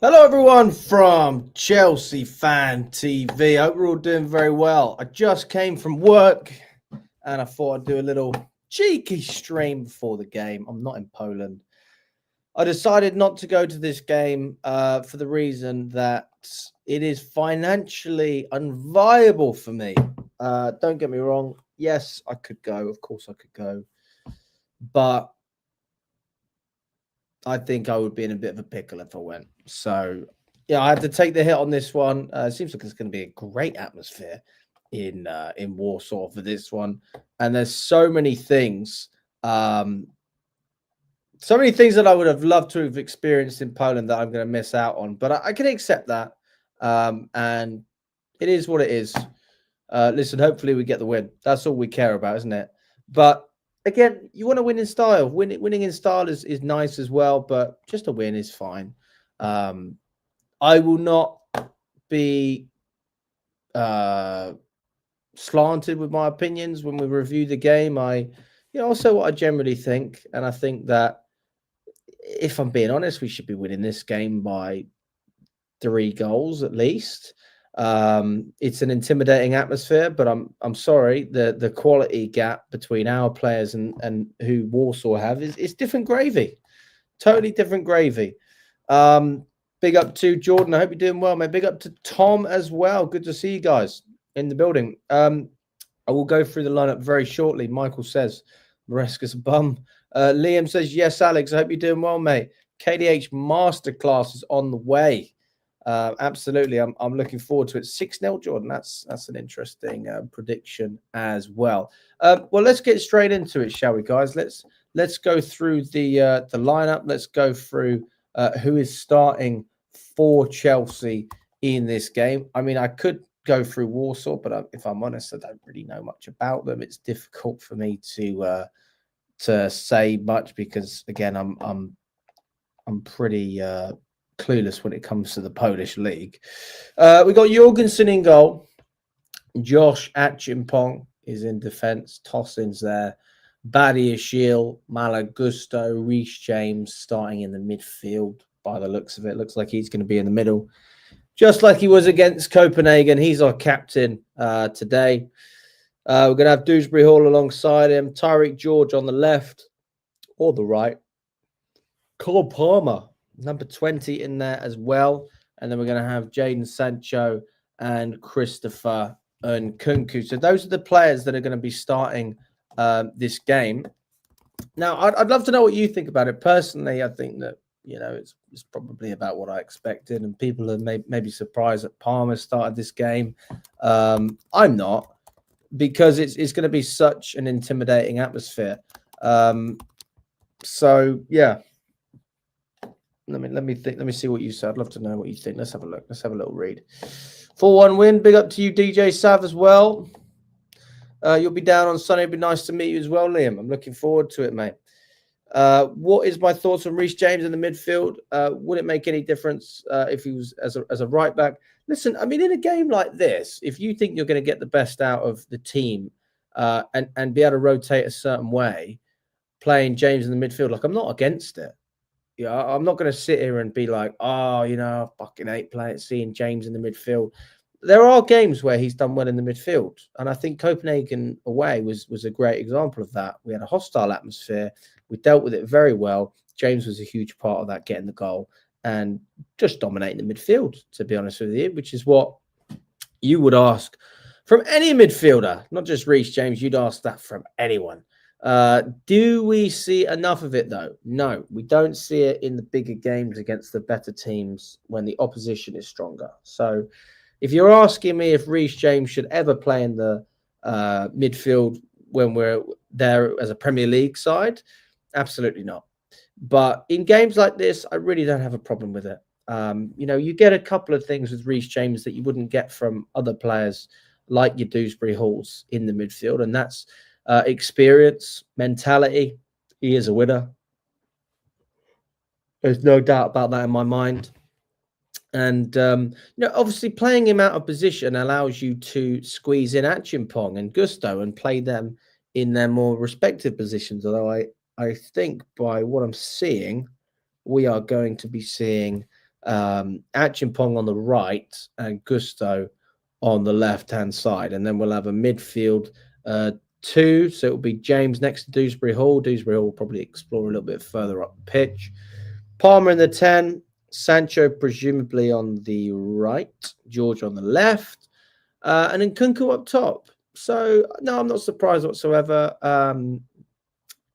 Hello, everyone from Chelsea Fan TV. I hope we're all doing very well. I just came from work and I thought I'd do a little cheeky stream before the game. I'm not in Poland. I decided not to go to this game for the reason that it is financially unviable for me. Don't get me wrong. Yes, I could go. Of course, I could go. But I think I would be in a bit of a pickle if I went. So, yeah, I had to take the hit on this one. It seems like it's going to be a great atmosphere in Warsaw for this one, and there's so many things, that I would have loved to have experienced in Poland that I'm going to miss out on. But I can accept that, and it is what it is. Listen, hopefully we get the win. That's all we care about, isn't it? But again, you want to win in style. Winning in style is nice as well, but just a win is fine. I will not be slanted with my opinions when we review the game. Also what I generally think, and I think that if I'm being honest, we should be winning this game by 3 goals at least. It's an intimidating atmosphere, but I'm sorry, the quality gap between our players and who Warsaw have is different gravy, totally different gravy. Big up to Jordan. I hope you're doing well, man. Big up to Tom as well. Good to see you guys in the building. I will go through the lineup very shortly. Michael says Maresca's a bum. Liam says yes, Alex. I hope you're doing well, mate. KDH Masterclass is on the way. Absolutely, I'm looking forward to it. 6-0, Jordan. That's an interesting prediction as well. Well, let's get straight into it, shall we, guys? Let's go through the lineup. Let's go through who is starting for Chelsea in this game. I mean, I could go through Warsaw, but if I'm honest, I don't really know much about them. It's difficult for me to say much because, again, I'm pretty clueless when it comes to the Polish league. We got Jorgensen in goal. Josh Achimpong is in defence. Tosin's there. Badiashile, Malagusto, Reece James starting in the midfield by the looks of it. Looks like he's going to be in the middle. Just like he was against Copenhagen. He's our captain today. We're going to have Dewsbury Hall alongside him. Tyreek George on the left or the right. Cole Palmer, number 20 in there as well. And then we're going to have Jadon Sancho and Christopher Nkunku. So those are the players that are going to be starting this game. Now, I'd love to know what you think about it. Personally, I think that, it's probably about what I expected. And people are maybe surprised that Palmer started this game. I'm not, because it's going to be such an intimidating atmosphere. So, yeah. Let me think. Let me see what you said. I'd love to know what you think. Let's have a look. Let's have a little read. 4-1 win. Big up to you, DJ Sav, as well. You'll be down on Sunday. It'd be nice to meet you as well, Liam. I'm looking forward to it, mate. What is my thoughts on Reece James in the midfield? Would it make any difference if he was as a right back? Listen, I mean, in a game like this, if you think you're going to get the best out of the team and be able to rotate a certain way, playing James in the midfield, like, I'm not against it. Yeah, I'm not going to sit here and be like, I fucking hate seeing James in the midfield. There are games where he's done well in the midfield. And I think Copenhagen away was a great example of that. We had a hostile atmosphere. We dealt with it very well. James was a huge part of that, getting the goal and just dominating the midfield, to be honest with you, which is what you would ask from any midfielder, not just Reece James. You'd ask that from anyone. Do we see enough of it, though? No, we don't see it in the bigger games against the better teams when the opposition is stronger. So if you're asking me if Reece James should ever play in the midfield when we're there as a Premier League side, absolutely not. But in games like this, I really don't have a problem with it. You get a couple of things with Reece James that you wouldn't get from other players like your Dewsbury Halls in the midfield, and that's experience, mentality. He is a winner. There's no doubt about that in my mind. And, obviously playing him out of position allows you to squeeze in Achimpong and Gusto and play them in their more respective positions. Although I think by what I'm seeing, we are going to be seeing Achimpong on the right and Gusto on the left-hand side. And then we'll have a midfield two. So it'll be James next to Dewsbury Hall. Dewsbury Hall will probably explore a little bit further up the pitch. Palmer in the 10. Sancho presumably on the right. George on the left. And then Nkunku up top. So, no, I'm not surprised whatsoever.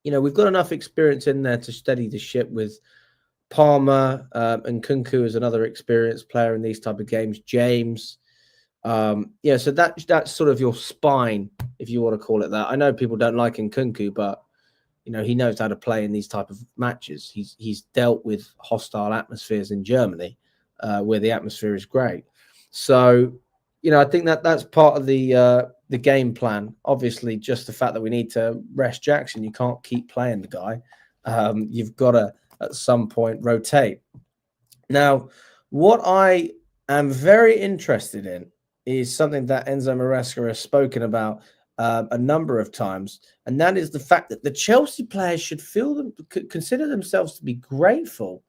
We've got enough experience in there to steady the ship with Palmer, and Nkunku is another experienced player in these type of games. James. So that's sort of your spine, if you want to call it that. I know people don't like Nkunku, but he knows how to play in these type of matches. He's dealt with hostile atmospheres in Germany, where the atmosphere is great. So, I think that's part of the game plan. Obviously, just the fact that we need to rest Jackson. You can't keep playing the guy. You've got to at some point rotate. Now, what I am very interested in is something that Enzo Maresca has spoken about a number of times, and that is the fact that the Chelsea players should consider themselves to be grateful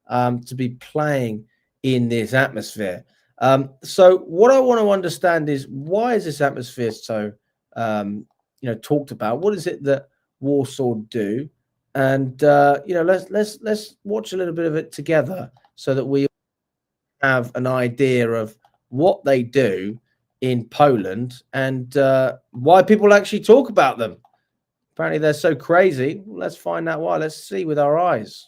to be playing in this atmosphere. So what I want to understand is, why is this atmosphere so talked about? What is it that Warsaw do? And let's watch a little bit of it together so that we have an idea of what they do in Poland and why people actually talk about them. Apparently they're so crazy. Let's find out why. Let's see with our eyes.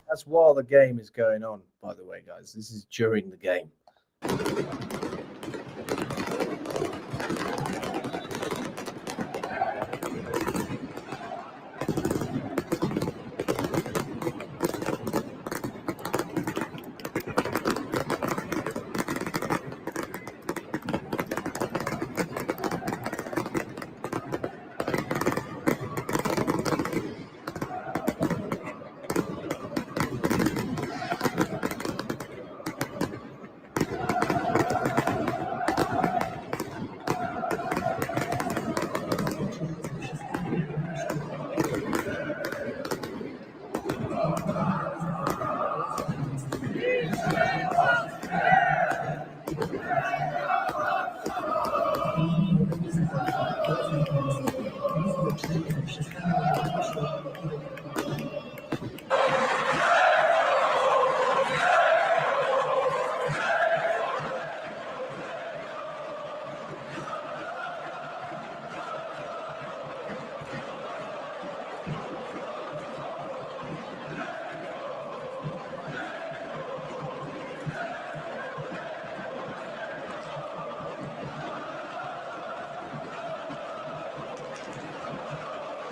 That's while the game is going on, by the way, guys. This is during the game.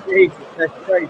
Jesus, that's crazy.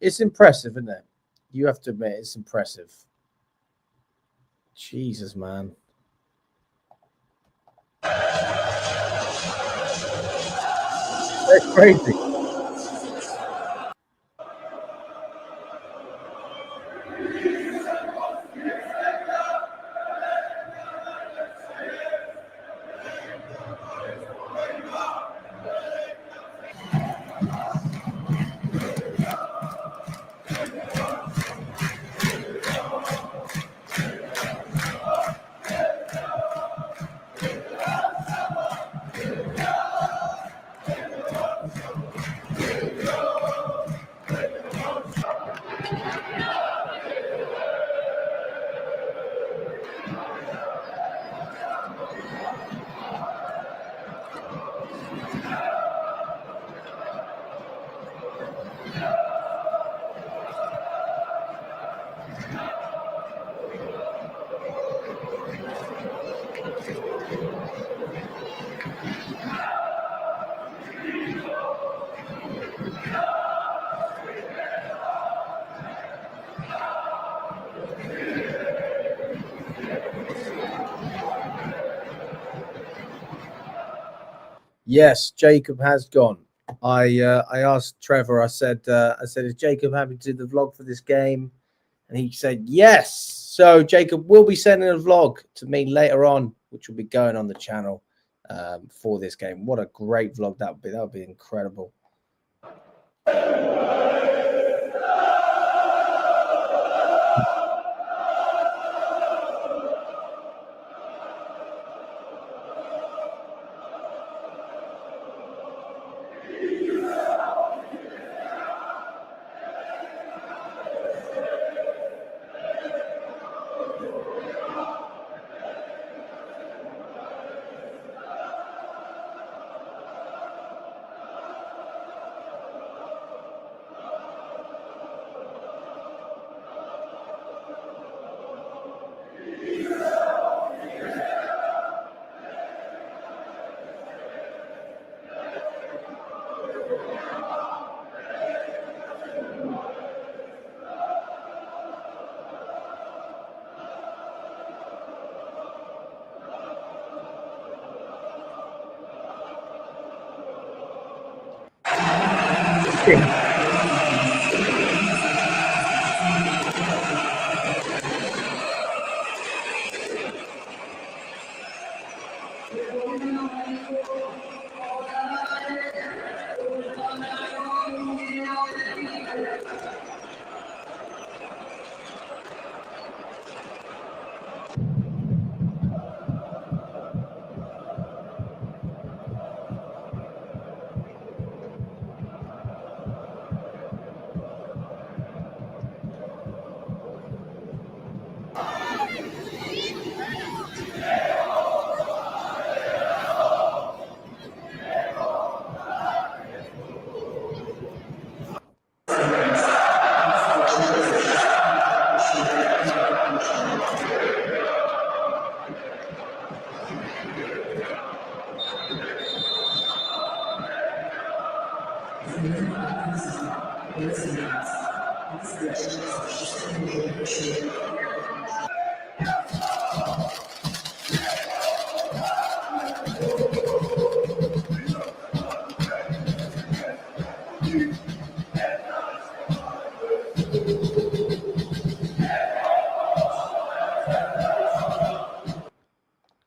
It's impressive, isn't it? You have to admit, it's impressive. Jesus, man. That's crazy. Yes, Jacob has gone. I asked Trevor. I said, is Jacob happy to do the vlog for this game? And he said yes. So Jacob will be sending a vlog to me later on, which will be going on the channel for this game. What a great vlog that would be. That would be incredible.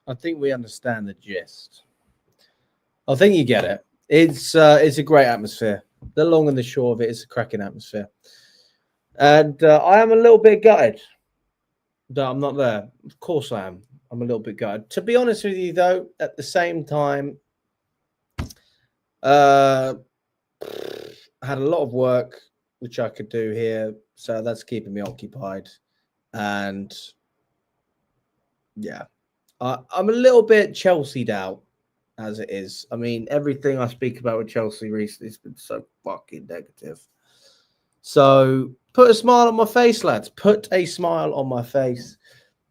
I think we understand the gist. I think you get it. It's a great atmosphere. The long and the short of it is a cracking atmosphere. And I am a little bit gutted that I'm not there. Of course I am. I'm a little bit gutted. To be honest with you, though, at the same time, I had a lot of work which I could do here, so that's keeping me occupied. And yeah, I'm a little bit Chelsea'd out as it is. I mean, everything I speak about with Chelsea recently has been so fucking negative. So put a smile on my face, lads. Put a smile on my face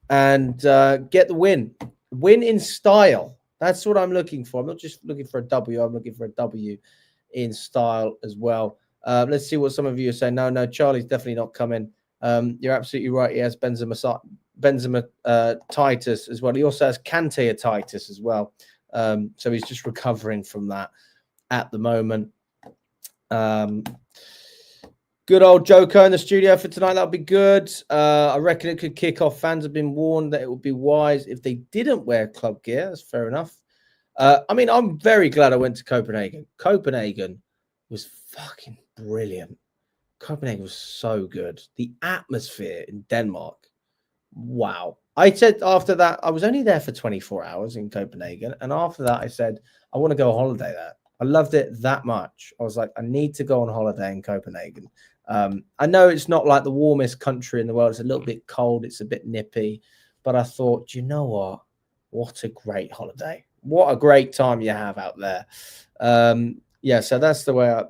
and get the win. Win in style. That's what I'm looking for. I'm not just looking for a W. I'm looking for a W in style as well. Let's see what some of you are saying. No, Charlie's definitely not coming. You're absolutely right. He has Benzema Titus as well. He also has Kante Titus as well. So he's just recovering from that at the moment. Good old Joker in the studio for tonight. That'll be good. I reckon it could kick off. Fans have been warned that it would be wise if they didn't wear club gear. That's fair enough. I mean, I'm very glad I went to Copenhagen. Copenhagen was fucking brilliant. Copenhagen was so good. The atmosphere in Denmark. Wow. I said after that, I was only there for 24 hours in Copenhagen. And after that, I said, I want to go on holiday there. I loved it that much. I was like, I need to go on holiday in Copenhagen. I know it's not like the warmest country in the world. It's a little bit cold. It's a bit nippy. But I thought, you know what? What a great holiday. What a great time you have out there. Yeah, so that's the way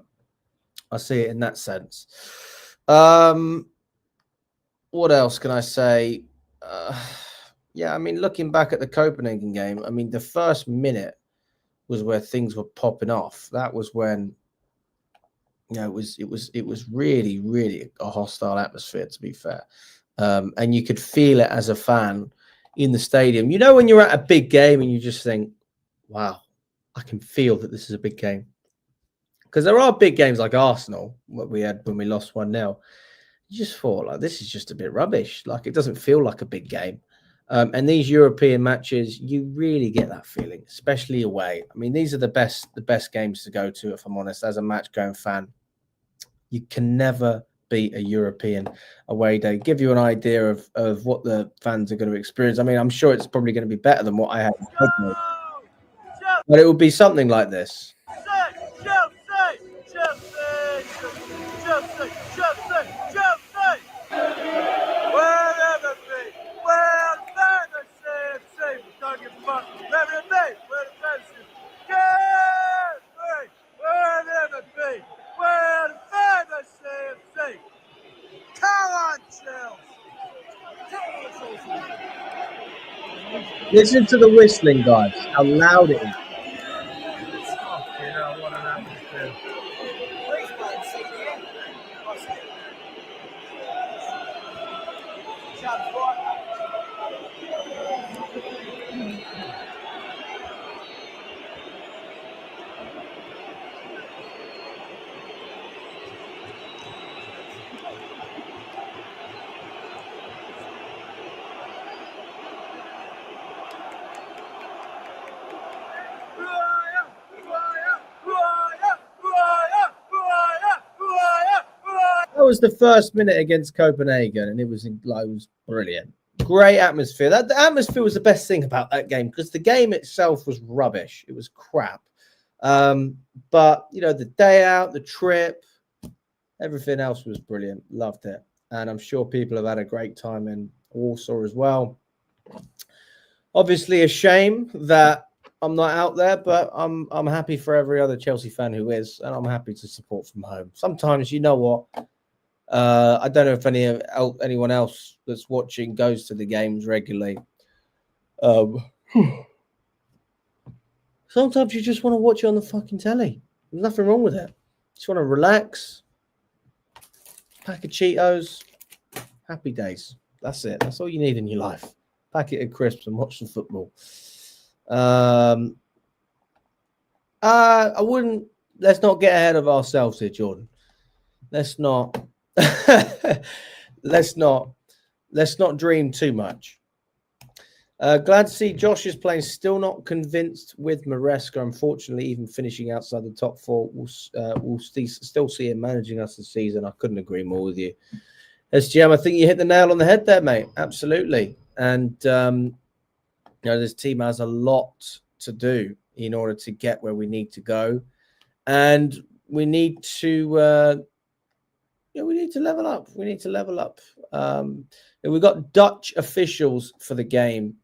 I see it in that sense. What else can I say? Yeah, I mean, looking back at the Copenhagen game, I mean, the first minute was where things were popping off. That was when, you know, it was really, really a hostile atmosphere, to be fair. And you could feel it as a fan in the stadium. You know, when you're at a big game and you just think, wow, I can feel that this is a big game. Because there are big games like Arsenal, what we had when we lost 1-0. You just thought, like, this is just a bit rubbish. Like, it doesn't feel like a big game. And these European matches, you really get that feeling, especially away. I mean, these are the best games to go to, if I'm honest, as a match-going fan. You can never beat a European away day. Give you an idea of what the fans are going to experience. I mean, I'm sure it's probably going to be better than what I had. But it would be something like this. Listen to the whistling, guys. How loud it is. That was the first minute against Copenhagen, and it was brilliant. Great atmosphere. The atmosphere was the best thing about that game, because the game itself was rubbish. It was crap. But, you know, the day out, the trip, everything else was brilliant. Loved it. And I'm sure people have had a great time in Warsaw as well. Obviously, a shame that I'm not out there, but I'm happy for every other Chelsea fan who is, and I'm happy to support from home. Sometimes, you know what? I don't know if anyone else that's watching goes to the games regularly. Sometimes you just want to watch it on the fucking telly. There's nothing wrong with it. Just want to relax, pack of Cheetos, happy days. That's it. That's all you need in your life. Packet of crisps and watch the football. I wouldn't. Let's not get ahead of ourselves here, Jordan. Let's not. let's not dream tsee much. Glad to see Josh is playing. Still not convinced with Maresca. Unfortunately, even finishing outside the top four, we'll still see him managing us this season. I couldn't agree more with you. SGM, I think you hit the nail on the head there, mate. Absolutely. And you know, this team has a lot to do in order to get where we need to go. And we need to we need to level up. We need to level up. We've got Dutch officials for the game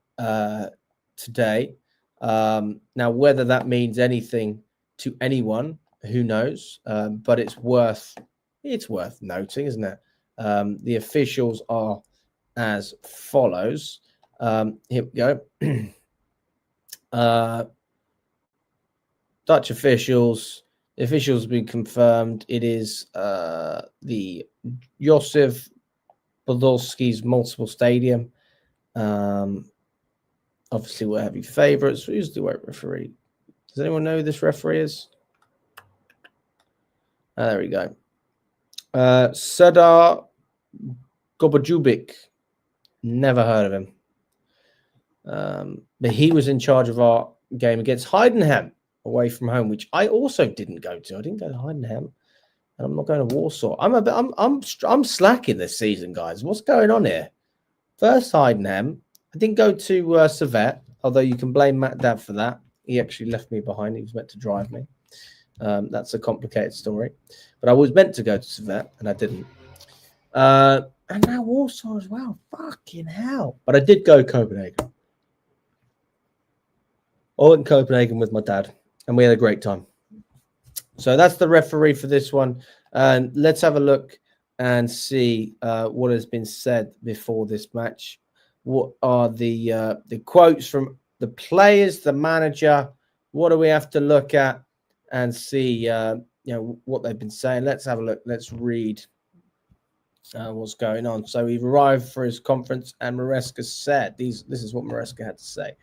today. Now, whether that means anything to anyone, who knows? But it's worth noting, isn't it? The officials are as follows. Here we go. Dutch officials. The officials have been confirmed. It is the Josef Podolski's multiple stadium. Obviously, we'll have your favorites. Who's the referee? Does anyone know who this referee is? There we go. Serdar Gobajubic. Never heard of him. But he was in charge of our game against Heidenheim away from home, which I also didn't go to. I didn't go to Heidenheim, and I'm not going to Warsaw. I'm slacking this season, guys. What's going on here? First Heidenheim. I didn't go to cfctvyt, although you can blame Matt Dad for that. He actually left me behind. He was meant to drive me. That's a complicated story. But I was meant to go to cfctvyt, and I didn't. And now Warsaw as well. Fucking hell. But I did go to Copenhagen. I went to Copenhagen with my dad, and we had a great time. So that's the referee for this one. And let's have a look and see what has been said before this match. What are the quotes from the players, the manager? What do we have to look at and see what they've been saying? Let's have a look. Let's read what's going on. So we've arrived for his conference, and Maresca said, this is what Maresca had to say.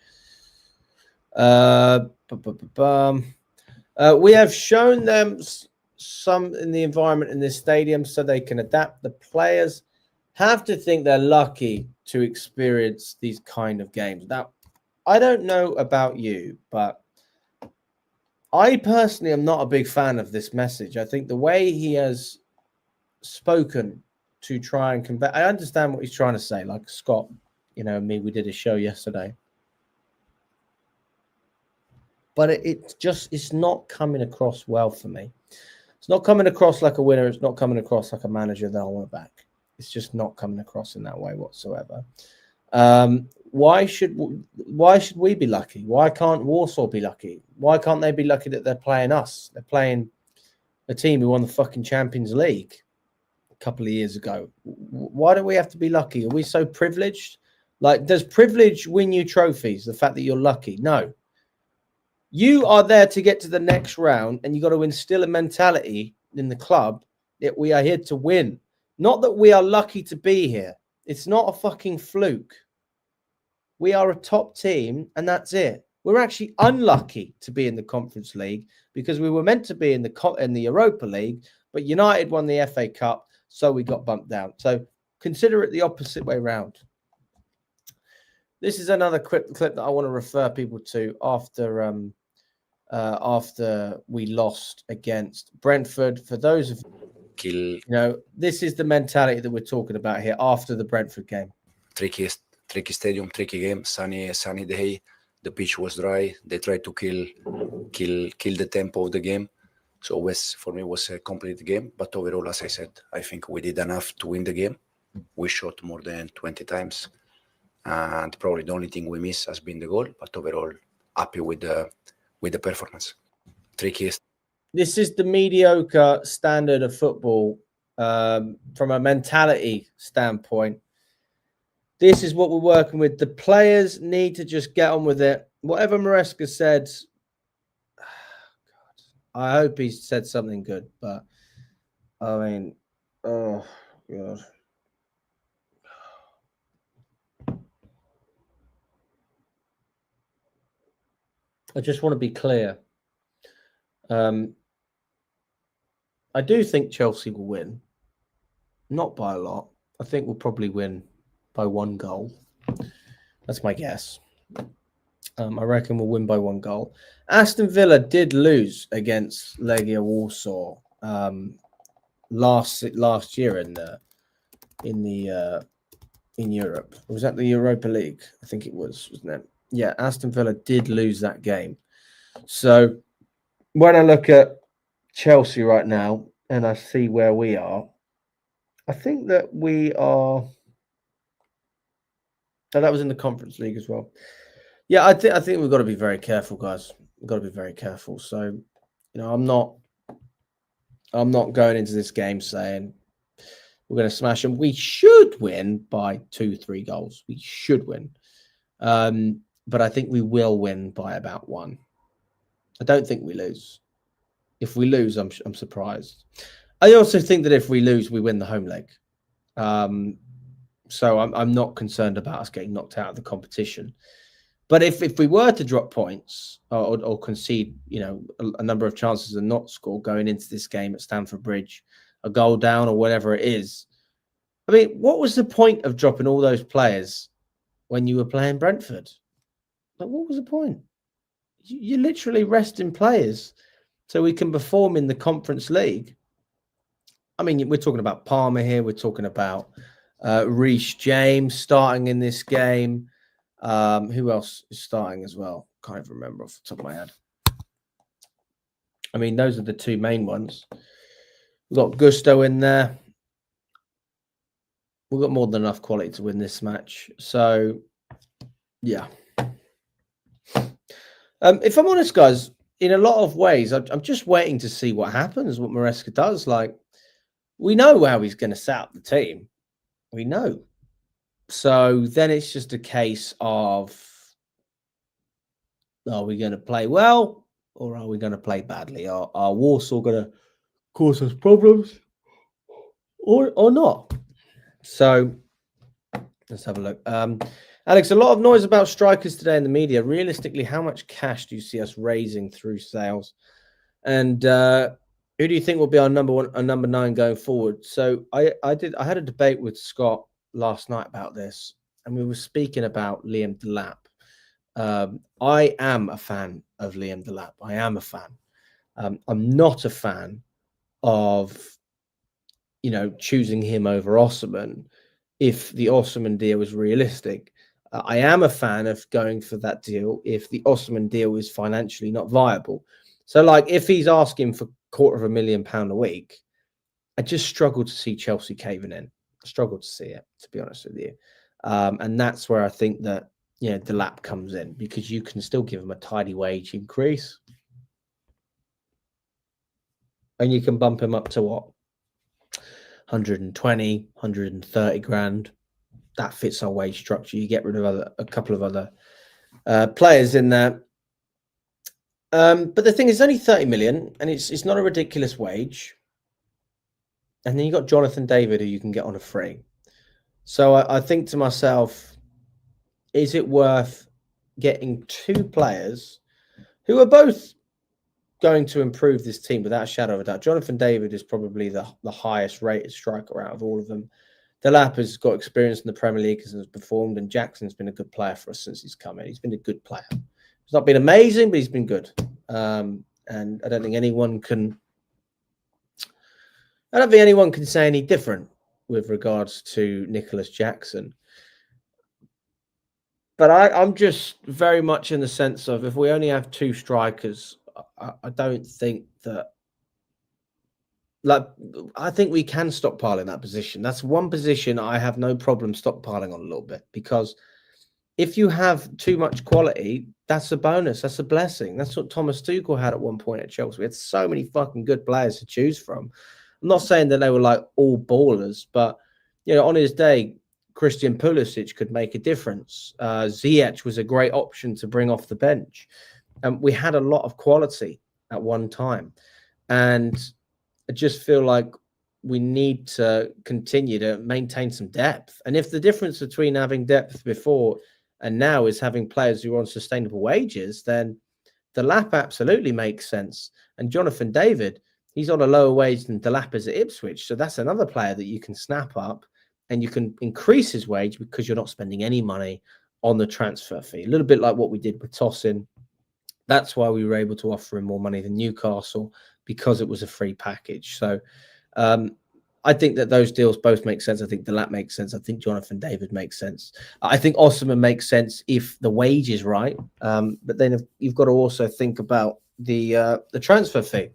We have shown them some in the environment in this stadium so they can adapt. The players have to think they're lucky to experience these kind of games. Now, I don't know about you, but I personally am not a big fan of this message. I think the way he has spoken to try and convey, I understand what he's trying to say. Like Scott, we did a show yesterday. But it's not coming across well for me. It's not coming across like a winner. It's not coming across like a manager that I want back. It's just not coming across in that way whatsoever. Why should we be lucky? Why can't Warsaw be lucky? Why can't they be lucky that they're playing us? They're playing a team who won the fucking Champions League a couple of years ago. Why do we have to be lucky? Are we so privileged? Like, does privilege win you trophies? The fact that you're lucky? No. You are there to get to the next round, and you got to instill a mentality in the club that we are here to win. Not that we are lucky to be here. It's not a fucking fluke. We are a top team, and that's it. We're actually unlucky to be in the Conference League because we were meant to be in the Europa League, but United won the FA Cup, so we got bumped down. So consider it the opposite way round. This is another clip that I want to refer people to after we lost against Brentford. For those of this is the mentality that we're talking about here after the Brentford game. Tricky stadium, tricky game, sunny day. The pitch was dry. They tried to kill the tempo of the game. So for me, it was a complete game. But overall, as I said, I think we did enough to win the game. We shot more than 20 times. And probably the only thing we missed has been the goal. But overall, happy with the performance. Trickiest. This is the mediocre standard of football from a mentality standpoint. This is what we're working with. The players need to just get on with it. Whatever Maresca said, I hope he said something good. But, I mean, oh, God. I just want to be clear. I do think Chelsea will win. Not by a lot. I think we'll probably win by 1 goal. That's my guess. I reckon we'll win by 1 goal. Aston Villa did lose against Legia Warsaw last year in Europe. Was that the Europa League? I think it was, wasn't it? Yeah, Aston Villa did lose that game. So when I look at Chelsea right now and I see where we are, I think that we are. Oh, that was in the Conference League as well. Yeah, I think we've got to be very careful, guys. We've got to be very careful. So, I'm not going into this game saying we're going to smash them. We should win by 2-3 goals. We should win. But I think we will win by about 1. I don't think we lose. If we lose, I'm surprised. I also think that if we lose, we win the home leg. So I'm not concerned about us getting knocked out of the competition. But if we were to drop points or concede, a number of chances and not score going into this game at Stamford Bridge, a goal down or whatever it is, I mean, what was the point of dropping all those players when you were playing Brentford? Like, what was the point? You're literally resting players so we can perform in the Conference League. I mean, we're talking about Palmer here. We're talking about Reece James starting in this game. Who else is starting as well? Can't even remember off the top of my head. I mean, those are the two main ones. We've got Gusto in there. We've got more than enough quality to win this match. So, yeah. If I'm honest, guys, in a lot of ways, I'm just waiting to see what happens, what Maresca does. Like, we know how he's going to set up the team. We know. So then it's just a case of, are we going to play well or are we going to play badly? Are Warsaw going to cause us problems or not? So let's have a look. Alex, a lot of noise about strikers today in the media. Realistically, how much cash do you see us raising through sales? And who do you think will be our number 9 going forward? So I had a debate with Scott last night about this, and we were speaking about Liam Delap. I am a fan of Liam Delap. I am a fan. I'm not a fan of, choosing him over Osserman if the Osserman deal was realistic. I am a fan of going for that deal if the Osserman deal is financially not viable. So, like, if he's asking for £250,000 a week, I just struggle to see Chelsea caving in. I struggle to see it, to be honest with you. And that's where I think that, Delap comes in, because you can still give him a tidy wage increase. And you can bump him up to what? 120, 130 grand. That fits our wage structure. You get rid of a couple of other players in there. But the thing is, only 30 million, and it's not a ridiculous wage. And then you got Jonathan David, who you can get on a free. So I think to myself, is it worth getting 2 players who are both going to improve this team without a shadow of a doubt? Jonathan David is probably the highest rated striker out of all of them. Delap has got experience in the Premier League and has performed, and Jackson's been a good player for us since he's come in. He's been a good player. He's not been amazing, but he's been good. And I don't think anyone can say any different with regards to Nicholas Jackson. But I'm just very much in the sense of, if we only have 2 strikers, I don't think that, I think we can stockpile in that position. That's one position I have no problem stockpiling on a little bit, because if you have too much quality, that's a bonus. That's a blessing. That's what Thomas Tuchel had at one point at Chelsea. We had so many fucking good players to choose from. I'm not saying that they were like all ballers, but, on his day, Christian Pulisic could make a difference. Ziyech was a great option to bring off the bench. And we had a lot of quality at one time. And I just feel like we need to continue to maintain some depth. And if the difference between having depth before and now is having players who are on sustainable wages, then Delap absolutely makes sense. And Jonathan David, he's on a lower wage than Delap is at Ipswich. So that's another player that you can snap up, and you can increase his wage because you're not spending any money on the transfer fee. A little bit like what we did with Tosin. That's why we were able to offer him more money than Newcastle, because it was a free package. So I think that those deals both make sense. I think Delap makes sense. I think Jonathan David makes sense. I think Osserman makes sense if the wage is right. But then you've got to also think about the transfer fee.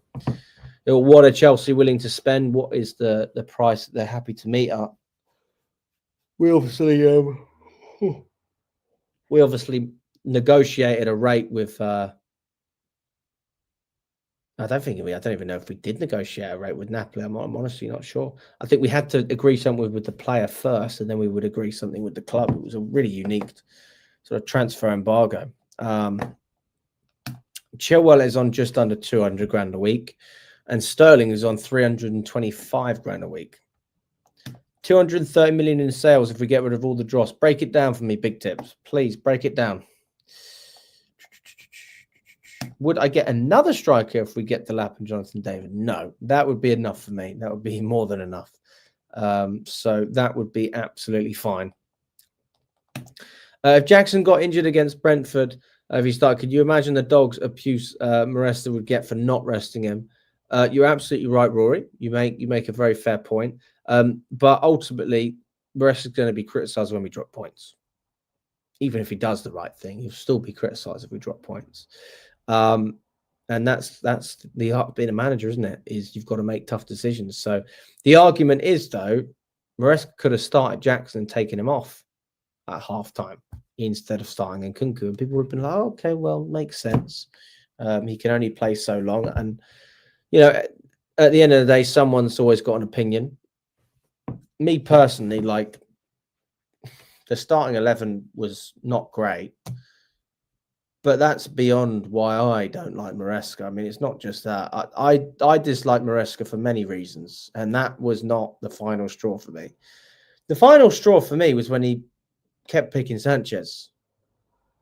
What are Chelsea willing to spend? What is the price that they're happy to meet up? We obviously negotiated a rate with. I don't even know if we did negotiate a rate with Napoli. I'm honestly not sure. I think we had to agree something with the player first, and then we would agree something with the club. It was a really unique sort of transfer embargo. Chilwell is on just under 200 grand a week, and Sterling is on 325 grand a week. 230 million in sales if we get rid of all the dross. Break it down for me, Big Tips. Please break it down. Would I get another striker if we get Delap and Jonathan David? No, that would be enough for me. That would be more than enough. So that would be absolutely fine. If Jackson got injured against Brentford, if he started, could you imagine the dogs abuse Maresca would get for not resting him? You're absolutely right, Rory. You make a very fair point. But ultimately, Maresca is going to be criticised when we drop points. Even if he does the right thing, he'll still be criticised if we drop points. And that's the art of being a manager, isn't it? Is you've got to make tough decisions. So the argument is, though, Maresca could have started Jackson and taken him off at halftime instead of starting Nkunku, and people would have been like, oh, okay, well, makes sense. He can only play so long, and at the end of the day, someone's always got an opinion. Me personally, like, the starting 11 was not great, but that's beyond why I don't like Maresca. I mean, it's not just that. I dislike Maresca for many reasons, and that was not the final straw for me. The final straw for me was when he kept picking Sanchez.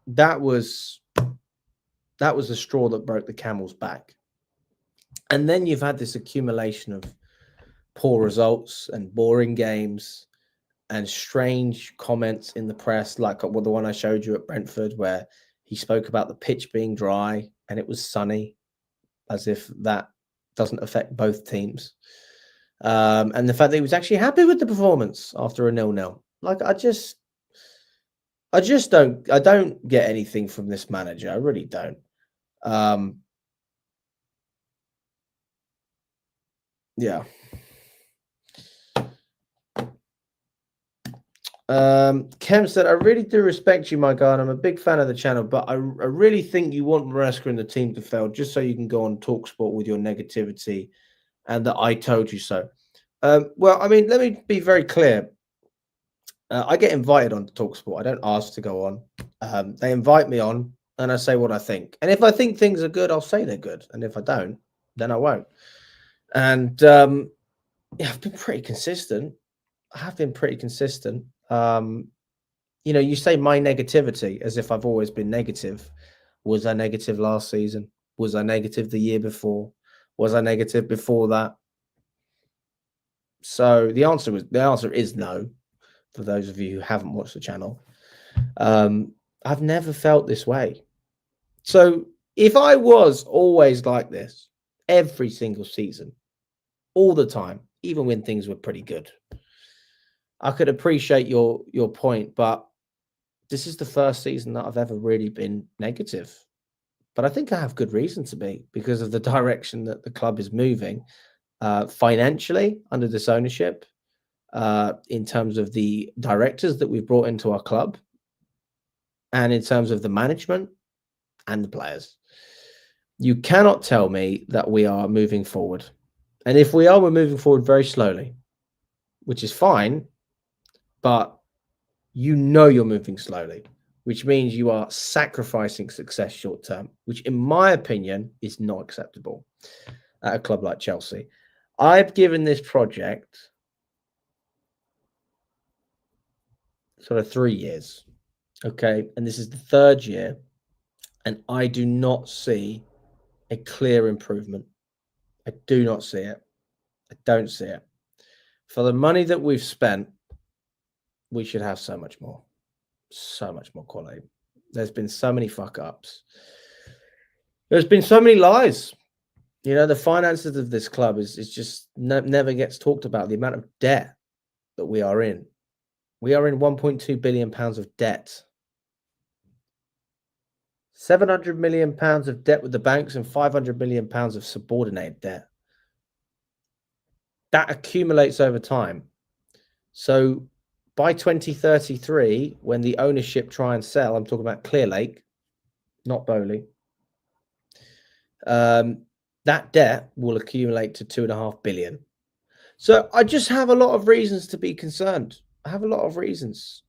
That was the straw that broke the camel's back. And then you've had this accumulation of poor results and boring games and strange comments in the press, like the one I showed you at Brentford, where he spoke about the pitch being dry and it was sunny, as if that doesn't affect both teams. And the fact that he was actually happy with the performance after a 0-0. Like, I don't get anything from this manager. I really don't. Yeah. Kem said, I really do respect you, my guy, and I'm a big fan of the channel, but I really think you want Maresca and the team to fail just so you can go on TalkSport with your negativity and that I told you so. Well, I mean, let me be very clear. I get invited on TalkSport. I don't ask to go on. They invite me on, and I say what I think. And if I think things are good, I'll say they're good. And if I don't, then I won't. And yeah, I've been pretty consistent. I have been pretty consistent. You say my negativity as if I've always been negative. Was I negative last season? Was I negative the year before? Was I negative before that? So the answer is no. For those of you who haven't watched the channel, I've never felt this way. So if I was always like this every single season, all the time, even when things were pretty good, I could appreciate your point, but this is the first season that I've ever really been negative. But I think I have good reason to be because of the direction that the club is moving financially under this ownership, in terms of the directors that we've brought into our club, and in terms of the management and the players. You cannot tell me that we are moving forward. And if we are, we're moving forward very slowly, which is fine, but you're moving slowly, which means you are sacrificing success short term, which in my opinion is not acceptable at a club like Chelsea. I've given this project sort of 3 years, okay? And this is the third year, and I do not see a clear improvement. I do not see it. I don't see it. For the money that we've spent, we should have so much more quality. There's been so many fuck-ups. There's been so many lies. The finances of this club is just never gets talked about. The amount of debt that we are in. We are in 1.2 billion pounds of debt. 700 million pounds of debt with the banks and 500 million pounds of subordinated debt. that accumulates over time. So by 2033, when the ownership try and sell, I'm talking about Clear Lake, not Bowley, that debt will accumulate to 2.5 billion. So I just have a lot of reasons to be concerned. I have a lot of reasons,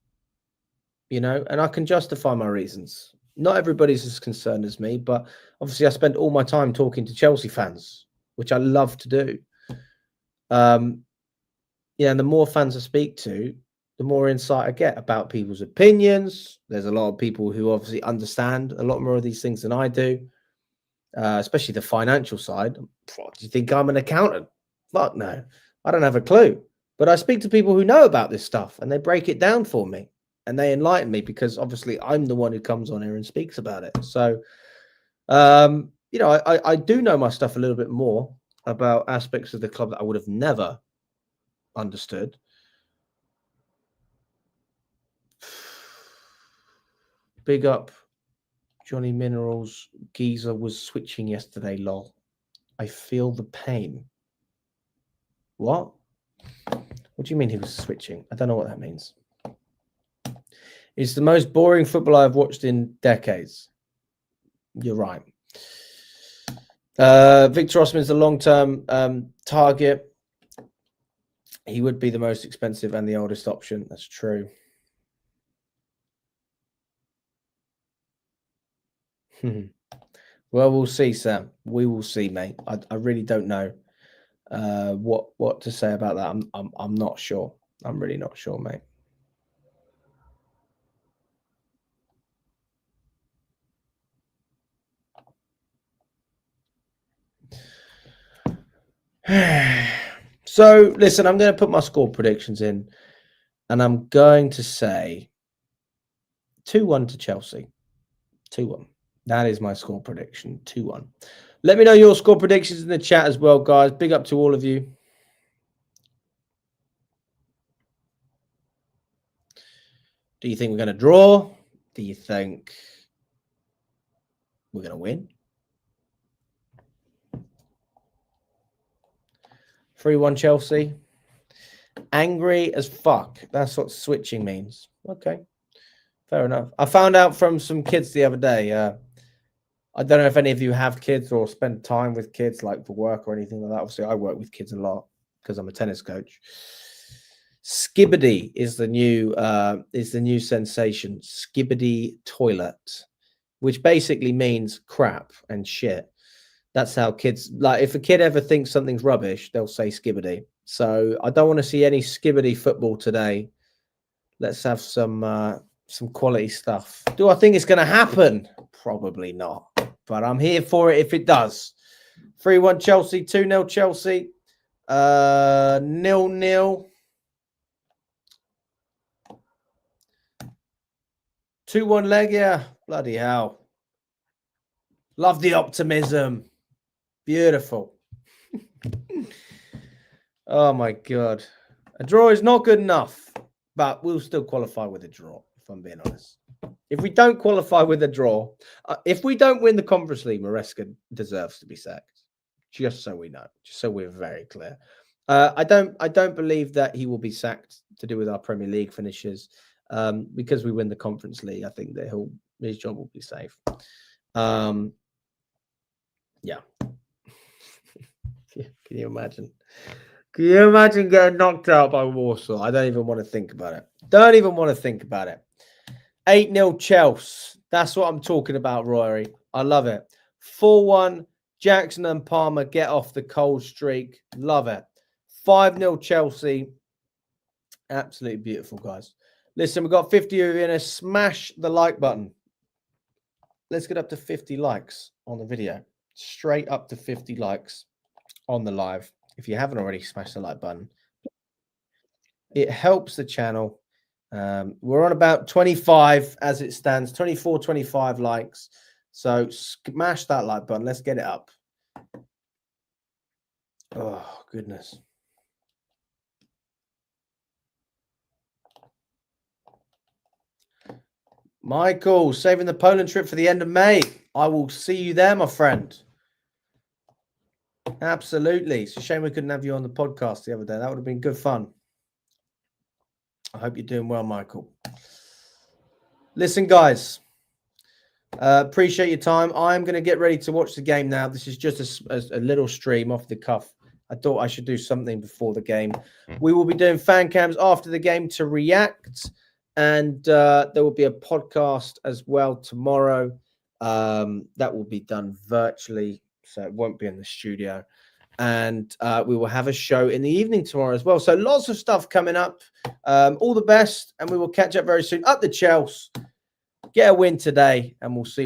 and I can justify my reasons. Not everybody's as concerned as me, but obviously I spend all my time talking to Chelsea fans, which I love to do. And the more fans I speak to, the more insight I get about people's opinions. There's a lot of people who obviously understand a lot more of these things than I do, especially the financial side. What, do you think I'm an accountant? Fuck no. I don't have a clue. But I speak to people who know about this stuff, and they break it down for me, and they enlighten me, because obviously I'm the one who comes on here and speaks about it. So, I do know my stuff a little bit more about aspects of the club that I would have never understood. Big up Johnny Minerals. Geezer was switching yesterday, lol. I feel the pain. What? What do you mean he was switching? I don't know what that means. It's the most boring football I've watched in decades. You're right. Victor Osman's the long-term target. He would be the most expensive and the oldest option. That's true. Well, we'll see, Sam. We will see, mate. I really don't know what to say about that. I'm not sure. I'm really not sure, mate. So, listen, I'm going to put my score predictions in, and I'm going to say 2-1 to Chelsea. 2-1. That is my score prediction, 2-1. Let me know your score predictions in the chat as well, guys. Big up to all of you. Do you think we're going to draw? Do you think we're going to win? 3-1 Chelsea. Angry as fuck. That's what switching means. Okay. Fair enough. I found out from some kids the other day. I don't know if any of you have kids or spend time with kids, like for work or anything like that. Obviously, I work with kids a lot because I'm a tennis coach. Skibbity is the new sensation. Skibbity toilet, which basically means crap and shit. That's how kids, like, if a kid ever thinks something's rubbish, they'll say skibbity. So I don't want to see any skibbity football today. Let's have some quality stuff. Do I think it's going to happen? Probably not. But I'm here for it if it does. 3-1 Chelsea, 2-0 Chelsea, 0-0. 2-1 Legia. Bloody hell. Love the optimism. Beautiful. Oh my God. A draw is not good enough, but we'll still qualify with a draw, if I'm being honest. If we don't qualify with a draw, if we don't win the Conference League, Maresca deserves to be sacked. Just so we know, just so we're very clear. I don't believe that he will be sacked to do with our Premier League finishes. Because we win the Conference League, I think that his job will be safe. Yeah. Can you imagine? Can you imagine getting knocked out by Warsaw? I don't even want to think about it. 8-0 Chelsea. That's what I'm talking about, Rory. I love it. 4-1 Jackson and Palmer get off the cold streak. Love it. 5-0 Chelsea. Absolutely beautiful, guys. Listen, we've got 50 of you in. Smash the like button. Let's get up to 50 likes on the video. Straight up to 50 likes on the live. If you haven't already smashed the like button, it helps the channel. We're on about 25 as it stands, 24, 25 likes. So smash that like button. Let's get it up. Oh, goodness. Michael, saving the Poland trip for the end of May. I will see you there, my friend. Absolutely. It's a shame we couldn't have you on the podcast the other day. That would have been good fun. I hope you're doing well, Michael. Listen, guys, appreciate your time. I'm going to get ready to watch the game now. This is just a little stream off the cuff. I thought I should do something before the game. We will be doing fan cams after the game to react. And there will be a podcast as well tomorrow. That will be done virtually, so it won't be in the studio. And we will have a show in the evening tomorrow as well. So lots of stuff coming up. All the best, and we will catch up very soon. Up the Chelsea. Get a win today, and we'll see.